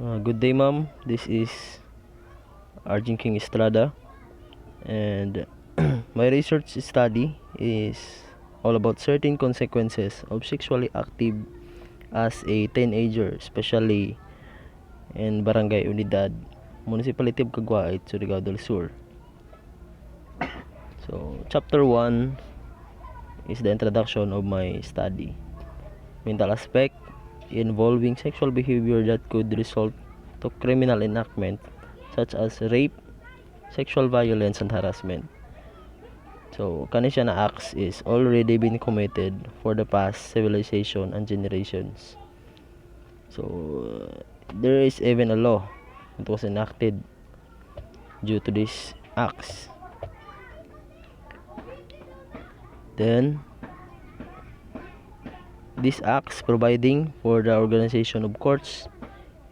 Good day, ma'am. This is Arjun King Estrada, and my research study is all about certain consequences of sexually active as a teenager, especially in Barangay Unidad, Municipality of Caguait, Surigao del Sur. So, chapter 1 is the introduction of my study. Mental aspect involving sexual behavior that could result to criminal enactment such as rape, sexual violence, and harassment. So, kanisya na acts is already been committed for the past civilization and generations. So, there is even a law that was enacted due to these acts. Then, these acts providing for the organization of courts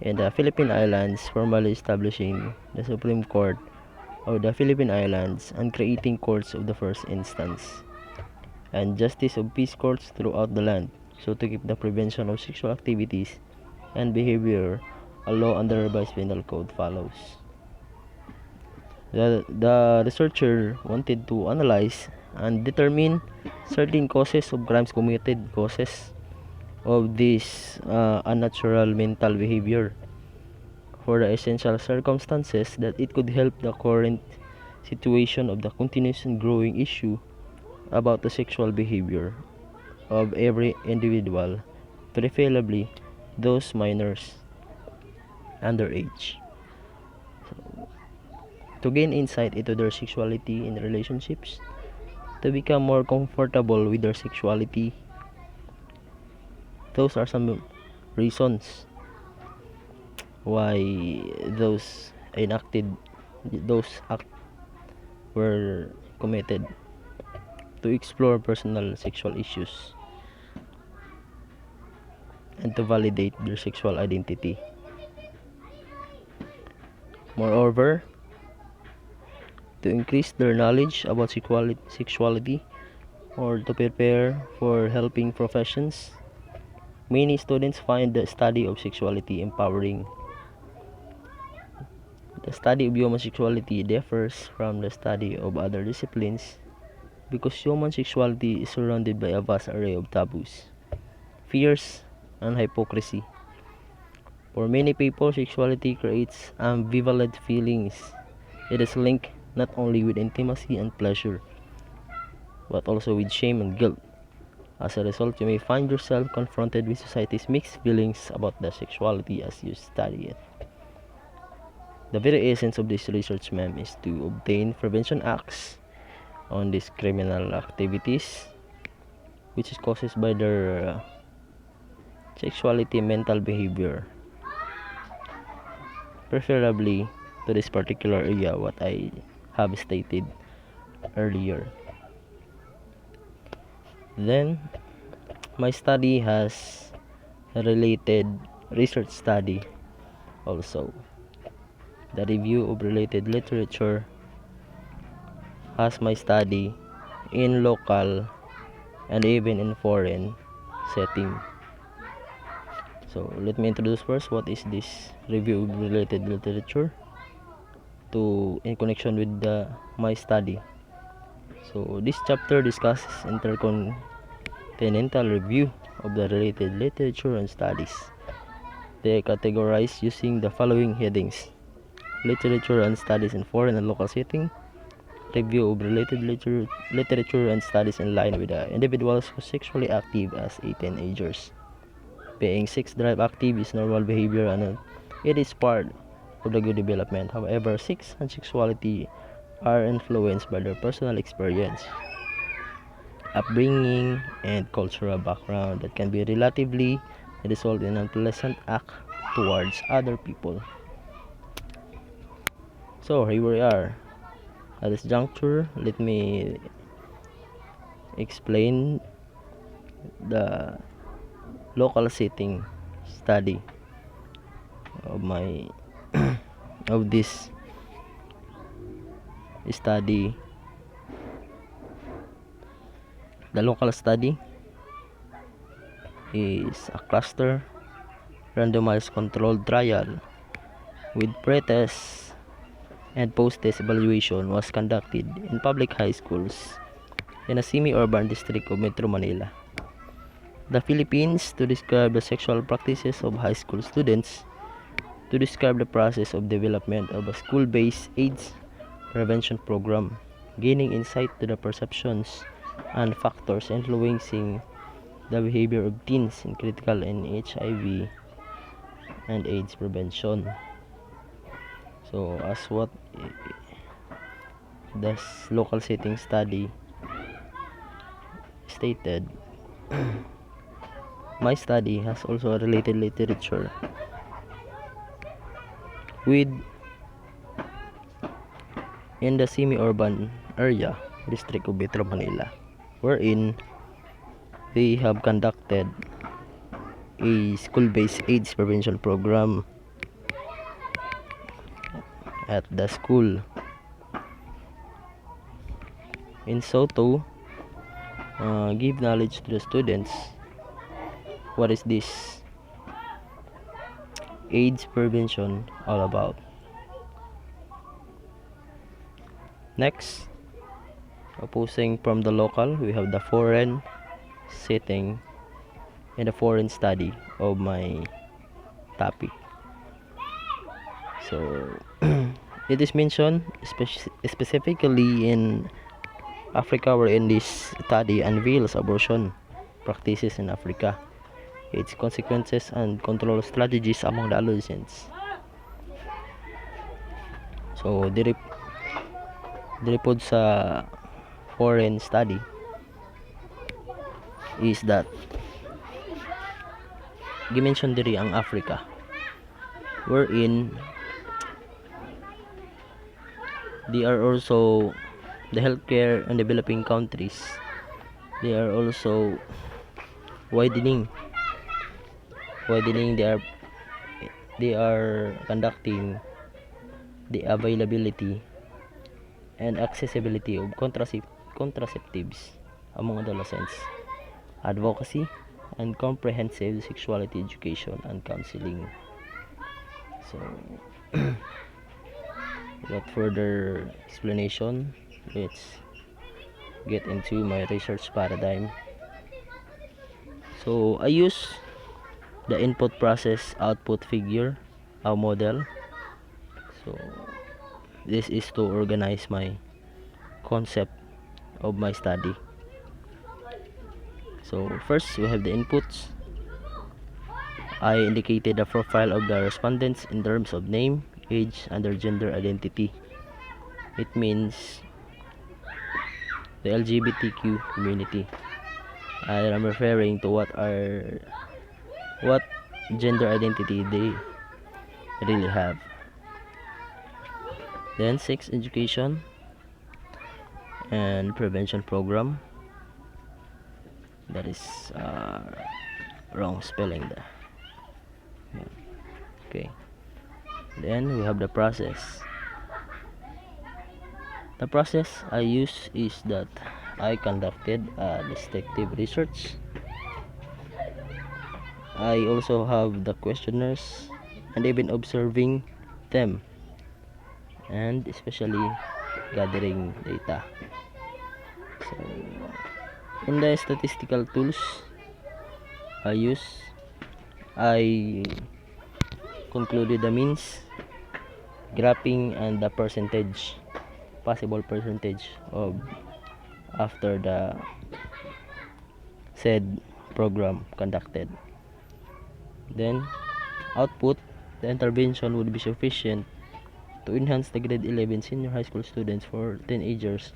in the Philippine Islands, formally establishing the Supreme Court of the Philippine Islands and creating courts of the first instance and justice of peace courts throughout the land, so to keep the prevention of sexual activities and behavior a law under revised penal code follows. The researcher wanted to analyze and determine certain causes of crimes committed, causes of this unnatural mental behavior for the essential circumstances that it could help the current situation of the continuous and growing issue about the sexual behavior of every individual, preferably those minors underage. So, to gain insight into their sexuality in relationships, to become more comfortable with their sexuality. Those are some reasons why those acts were committed, to explore personal sexual issues and to validate their sexual identity. Moreover, to increase their knowledge about sexuality or to prepare for helping professions. Many students find the study of sexuality empowering. The study of human sexuality differs from the study of other disciplines because human sexuality is surrounded by a vast array of taboos, fears, and hypocrisy. For many people, sexuality creates ambivalent feelings. It is linked not only with intimacy and pleasure, but also with shame and guilt. As a result, you may find yourself confronted with society's mixed feelings about the sexuality as you study it. The very essence of this research, ma'am, is to obtain prevention acts on these criminal activities, which is caused by their sexuality mental behavior, preferably to this particular area what I have stated earlier. Then, my study has a related research study also. The review of related literature has my study in local and even in foreign setting. So let me introduce first what is this review of related literature in connection with my study. So this chapter discusses intercontinental review of the related literature and studies. They are categorized using the following headings: literature and studies in foreign and local setting, review of related literature and studies in line with the individuals who are sexually active as teenagers. Being sex drive active is normal behavior and it is part of the good development. However, sex and sexuality are influenced by their personal experience, upbringing, and cultural background that can be relatively result in unpleasant act towards other people. So here we are. At this juncture, let me explain the local setting study of my of this study. The local study is a cluster randomized controlled trial with pre-test and post-test evaluation was conducted in public high schools in a semi-urban district of Metro Manila, the Philippines, to describe the sexual practices of high school students, to describe the process of development of a school-based AIDS prevention program, gaining insight to the perceptions and factors influencing the behavior of teens in critical in HIV and AIDS prevention. So, as what the local setting study stated, my study has also a related literature with in the semi-urban area district of Metro Manila, wherein they have conducted a school-based AIDS prevention program at the school. In so to give knowledge to the students what is this AIDS prevention all about. Next, opposing from the local, we have the foreign setting and the foreign study of my topic. So it is mentioned specifically in Africa, wherein this study unveils abortion practices in Africa, its consequences and control strategies among the adolescents. So diri pod sa foreign study is that gimension diri ang Africa, wherein they are also the healthcare in developing countries. They are also widening. They are conducting the availability and accessibility of contraceptives among adolescents, advocacy, and comprehensive sexuality education and counseling. So, without further explanation, let's get into my research paradigm. So, I use the input process output figure, a model. So, this is to organize my concept of my study. So first, we have the inputs. I indicated the profile of the respondents in terms of name, age, and their gender identity. It means the LGBTQ community. I am referring to what gender identity they really have. Then sex education and prevention program. That is wrong spelling there. Okay. Then we have the process. The process I use is that I conducted detective research. I also have the questionnaires and even observing them, and especially gathering data. So, in the statistical tools I concluded the means, graphing, and the possible percentage of after the said program conducted. Then output, the intervention would be sufficient to enhance the grade 11 senior high school students for teenagers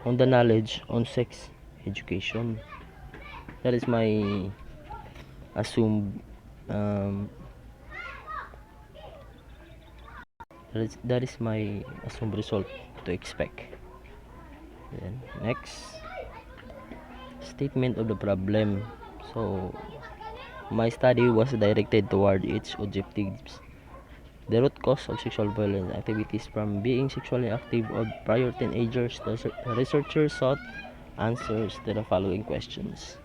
on the knowledge on sex education. That is my assumed that is my assumed result to expect. Then next, statement of the problem. So my study was directed toward its objectives: the root cause of sexual violence activities from being sexually active of prior teenagers. The researchers sought answers to the following questions.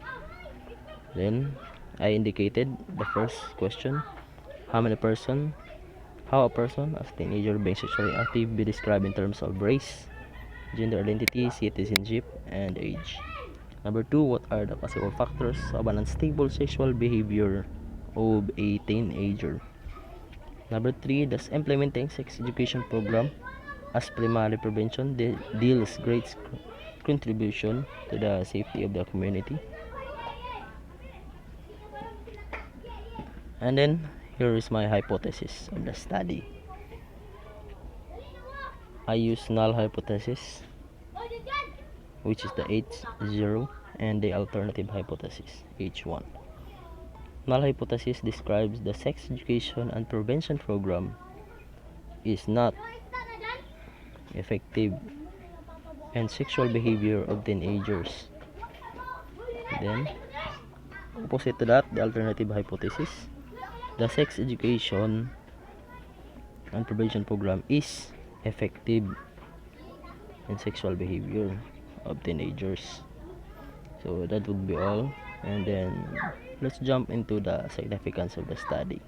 Then I indicated the first question: How a person as teenager being sexually active be described in terms of race, gender identity, citizenship, and age. Number 2, what are the possible factors of an unstable sexual behavior of a teenager? Number 3, does implementing sex education program as primary prevention deals great contribution to the safety of the community? And then, here is my hypothesis of the study. I use null hypothesis, which is the H0, and the alternative hypothesis, H1. Null hypothesis describes the sex education and prevention program is not effective in sexual behavior of teenagers. Then, opposite to that, the alternative hypothesis, the sex education and prevention program is effective in sexual behavior of teenagers. So that would be all, and then let's jump into the significance of the study.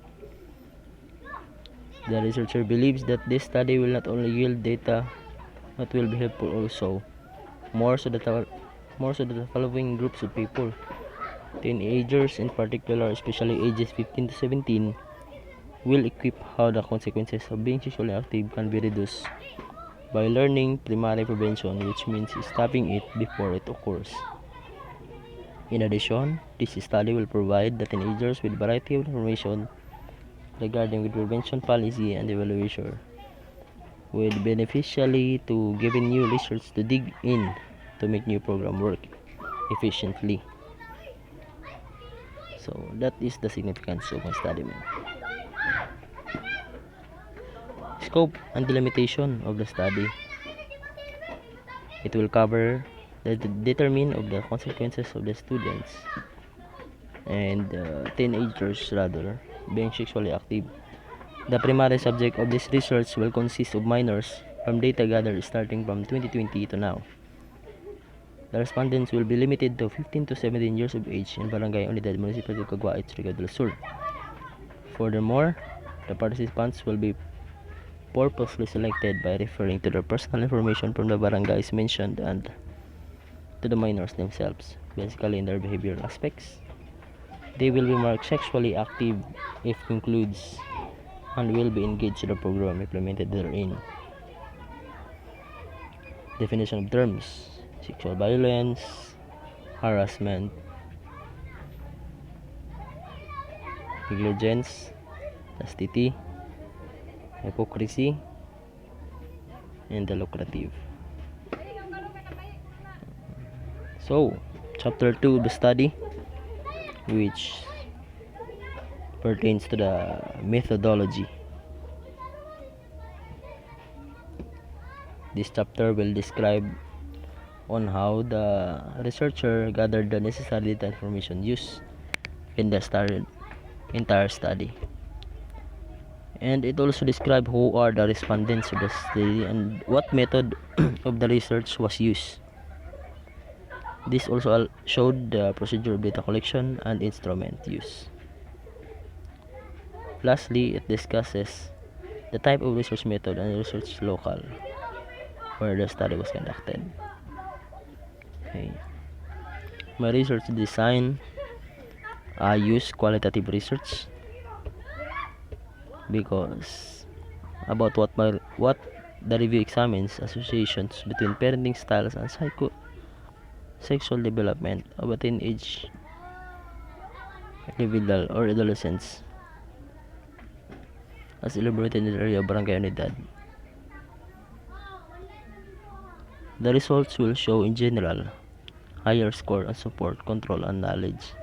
The researcher believes that this study will not only yield data but will be helpful also more so that the following groups of people: teenagers in particular, especially ages 15 to 17, will equip how the consequences of being sexually active can be reduced by learning primary prevention, which means stopping it before it occurs. In addition, this study will provide the teenagers with a variety of information regarding the prevention policy and evaluation, will beneficially to giving new research to dig in to make new program work efficiently. So that is the significance of my study, man. Scope and delimitation of the study. It will cover the determine of the consequences of the students and teenagers rather being sexually active. The primary subject of this research will consist of minors from data gathered starting from 2020 to now. The respondents will be limited to 15 to 17 years of age in Barangay Unidad, Municipality of Caguait, Surigao del Sur. Furthermore, the participants will be purposely selected by referring to their personal information from the barangays mentioned and to the minors themselves, basically in their behavioral aspects. They will be marked sexually active if concludes and will be engaged in the program implemented therein. Definition of terms: sexual violence, harassment, negligence, chastity, hypocrisy, and the lucrative. So, chapter 2 of the study, which pertains to the methodology. This chapter will describe on how the researcher gathered the necessary data information used in the entire study. And it also describes who are the respondents of the study and what method of the research was used. This also showed the procedure of data collection and instrument use. Lastly, it discusses the type of research method and research local where the study was conducted. Okay. My research design, I use qualitative research because about what the review examines associations between parenting styles and sexual development of a teenage individual or adolescents as elaborated in the area of Barangay Unidad. The results will show in general higher score on support, control, and knowledge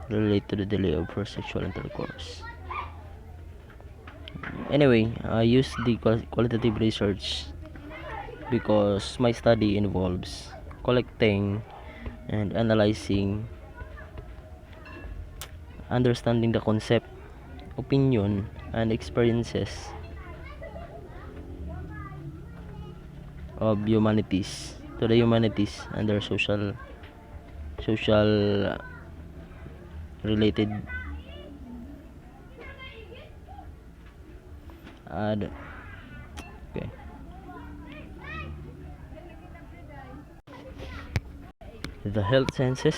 related to the delay of first sexual intercourse. Anyway, I use the qualitative research because my study involves collecting and analyzing, understanding the concept, opinion, and experiences of humanities to the humanities and their social related Okay. The health sciences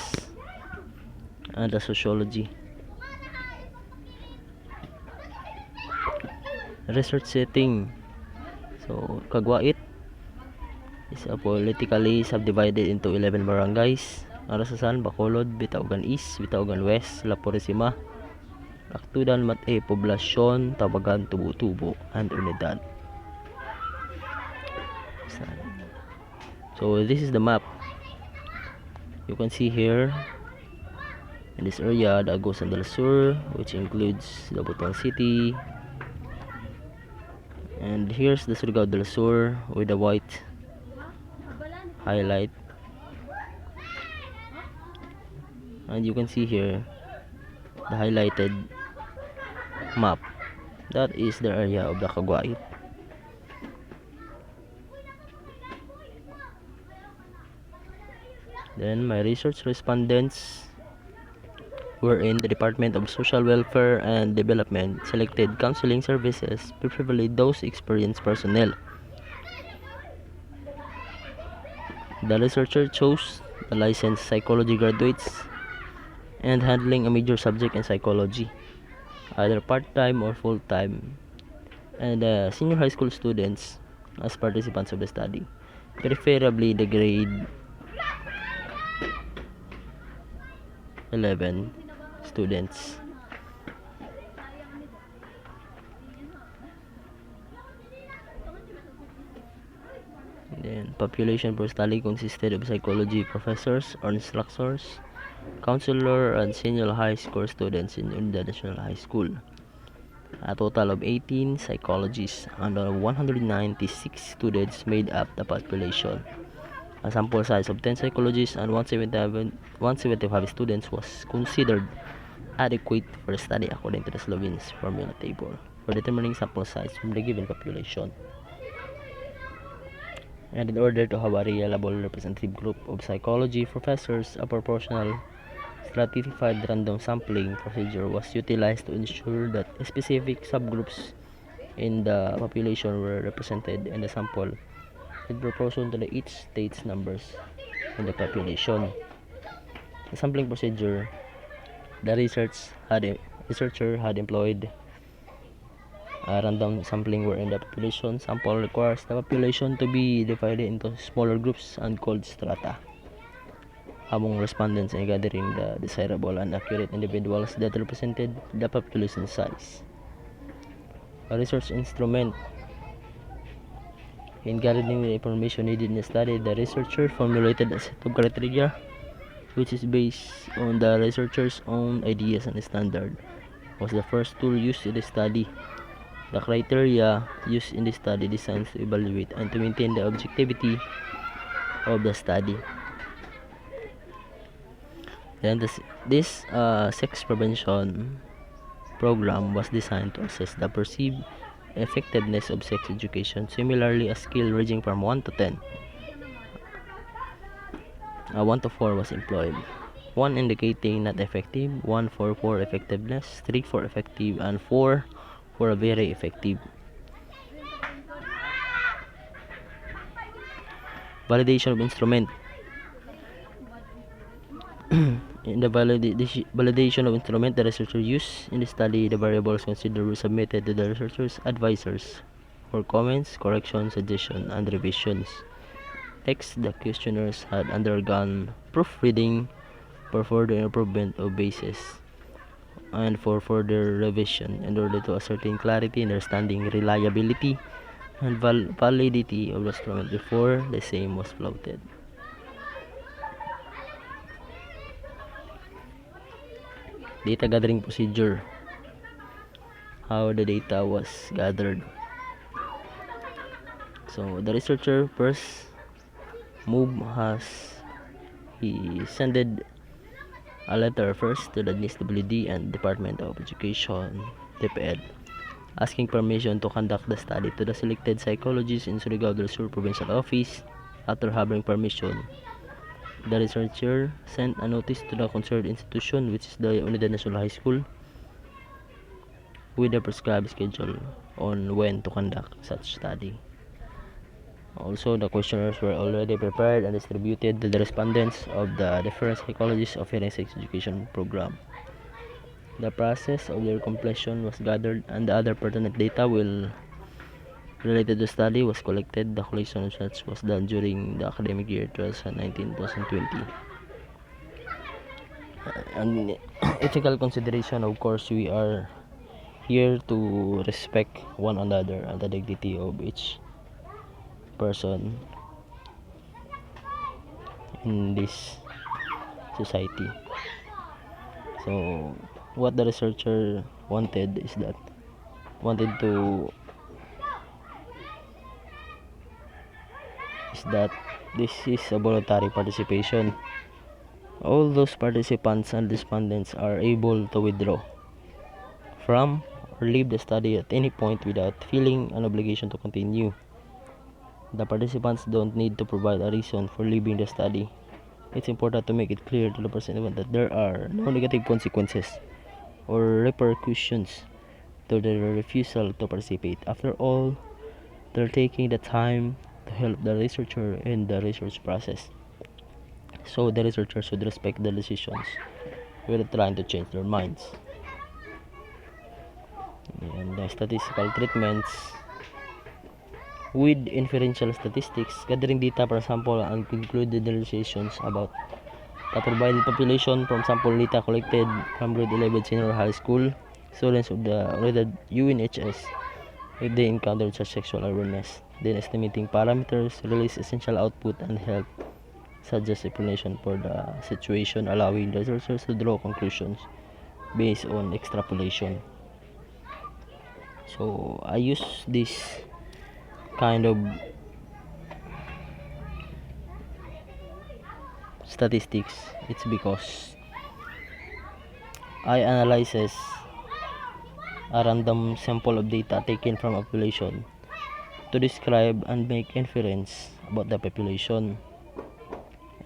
and the sociology. Research setting. So, Kagwait is politically subdivided into 11 barangays. Arasasan, Bacolod, Bitaugan East, Bitaugan West, La Purisima, Laktudan, Mate, Poblasyon, Tabagan, Tubo-Tubo, and Unidad. So this is the map. You can see here in this area the Agusan del Sur, which includes the Butuan City, and here's the Surigao del Sur with the white highlight, and you can see here the highlighted map. That is the area of the Caguait. Then my research respondents were in the Department of Social Welfare and Development, selected counseling services, preferably those experienced personnel. The researcher chose the licensed psychology graduates and handling a major subject in psychology, either part-time or full-time, and senior high school students as participants of the study, preferably the grade 11 students. Then population for study consisted of psychology professors or instructors, counselor, and senior high school students in the National High School. A total of 18 psychologists and 196 students made up the population. A sample size of 10 psychologists and 175 students was considered adequate for study according to the Slovene's formula table for determining sample size from the given population. And in order to have a reliable representative group of psychology professors, a proportional stratified random sampling procedure was utilized to ensure that specific subgroups in the population were represented in the sample in proportion to each state's numbers in the population. The sampling procedure the researcher had employed random sampling wherein the population sample requires the population to be divided into smaller groups and called strata, among respondents and gathering the desirable and accurate individuals that represented the population size. A research instrument in gathering the information needed in the study, the researcher formulated a set of criteria which is based on the researcher's own ideas and standard. Was the first tool used in the study. The criteria used in the study designed to evaluate and to maintain the objectivity of the study. Then this sex prevention program was designed to assess the perceived effectiveness of sex education. Similarly, a scale ranging from 1 to 10, 1 to 4 was employed. 1 indicating not effective, 1 for poor effectiveness, 3 for effective, and 4 for very effective. Validation of instrument. In the validation of instrument the researcher used in the study, the variables considered were submitted to the researcher's advisors for comments, corrections, suggestions, and revisions. Next, the questionnaires had undergone proofreading for further improvement of basis and for further revision in order to ascertain clarity, understanding, reliability, and validity of the instrument before the same was floated. Data gathering procedure. How the data was gathered. So the researcher first he sent a letter first to the NISWD and Department of Education, DepEd, asking permission to conduct the study to the selected psychologists in Surigao del Sur Provincial Office. After having permission, the researcher sent a notice to the concerned institution, which is the Unidad National High School, with the prescribed schedule on when to conduct such study. Also, the questionnaires were already prepared and distributed to the respondents of the different psychologists of forensic education program. The process of their completion was gathered and the other pertinent data will related to study was collected. The collection of such was done during the academic year 2019-2020. And ethical consideration, of course, we are here to respect one another and the dignity of each person in this society. So what the researcher wanted is that this is a voluntary participation. All those participants and respondents are able to withdraw from or leave the study at any point without feeling an obligation to continue. The participants don't need to provide a reason for leaving the study. It's important to make it clear to the participant that there are no negative consequences or repercussions to their refusal to participate. After all, they're taking the time to help the researcher in the research process. So the researchers should respect their decisions without trying to change their minds. And the statistical treatments with inferential statistics, gathering data per sample and concluded generalizations about the provided population from sample data collected from grade 11 senior high school students of the rated UNHS if they encountered such sexual awareness. Then estimating parameters, release essential output, and help suggest explanation for the situation, allowing the researchers to draw conclusions based on extrapolation. So I use this kind of statistics. It's because I analyzes a random sample of data taken from a population to describe and make inference about the population,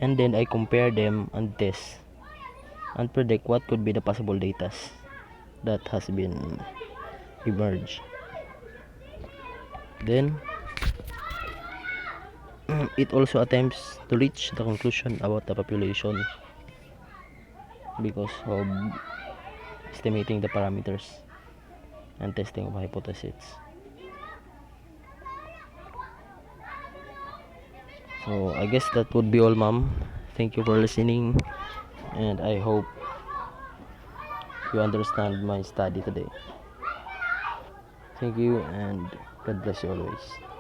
and then I compare them and test and predict what could be the possible data that has been emerged. Then it also attempts to reach the conclusion about the population because of estimating the parameters and testing of hypotheses. So I guess that would be all, ma'am. Thank you for listening, and I hope you understand my study today. Thank you, and God bless you always.